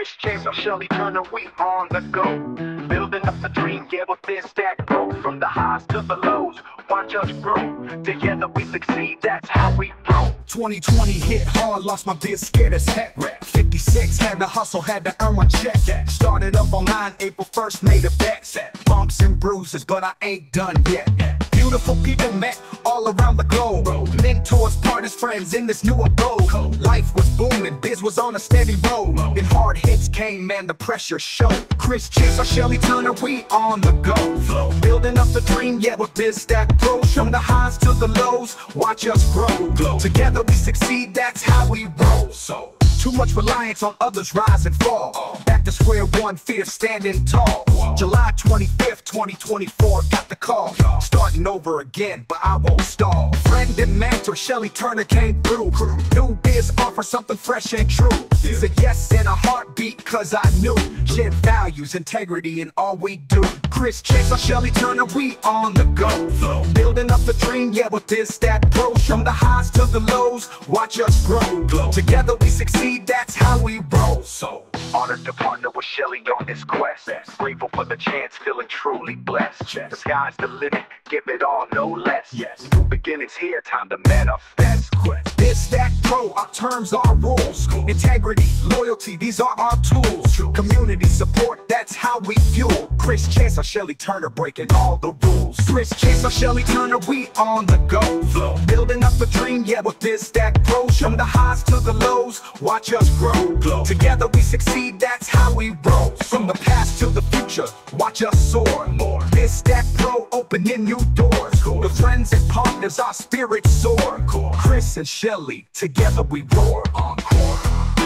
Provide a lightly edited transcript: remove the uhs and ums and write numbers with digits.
Chesar, Shelly Turner, we on the go. Building up the dream, yeah, with BizStackPro. From the highs to the lows, watch us grow. Together we succeed, that's how we grow. 2020 hit hard, lost my biz, scared as heck. 56, had to hustle, had to earn my check. Started up online, April 1st, made a bet. Bumps and bruises, but I ain't done yet. Beautiful people met all around the globe. Mentors, partners, friends in this new abode. Life was booming, biz was on a steady road. Then hard hits came and the pressure showed. Chesar, Shelly Turner, we on the go. Building up the dream, yeah, with BizStackPro. From the highs to the lows, watch us grow. Together we succeed, that's how we roll. So too much reliance on others rise and fall. Back to square one, fear standing tall. July 25th, 2024, got the call. Starting over again, but I won't stall. Friend and mentor, Shelly Turner came through. New biz offer something fresh and true. Said yes in a heartbeat, cause I knew. Shared values, integrity in all we do. Chesar, Shelly Turner, we on the go. Building up the dream, yeah, with BizStackPro. From the highs to the lows, watch us grow. Together we succeed, that's how we roll. So honored to partner with Shelly on this quest. Grateful for the chance, feeling truly blessed. The sky's the limit, give it all, no less. New beginnings here, time to manifest. BizStackPro, our terms, our rules. Integrity, loyalty, these are our tools. Community support, that's how we fuel. Chesar, Shelly Turner, breaking all the rules. Chesar, Shelly Turner, we on the go. Building up a dream, yeah, with BizStackPro. From the highs to the lows, watch us grow. Together we succeed, that's how we roll. From the past to the future, watch us soar. BizStackPro, opening new doors. The friends and partners, our spirits soar. Chris and Shelly, together we roar. Encore.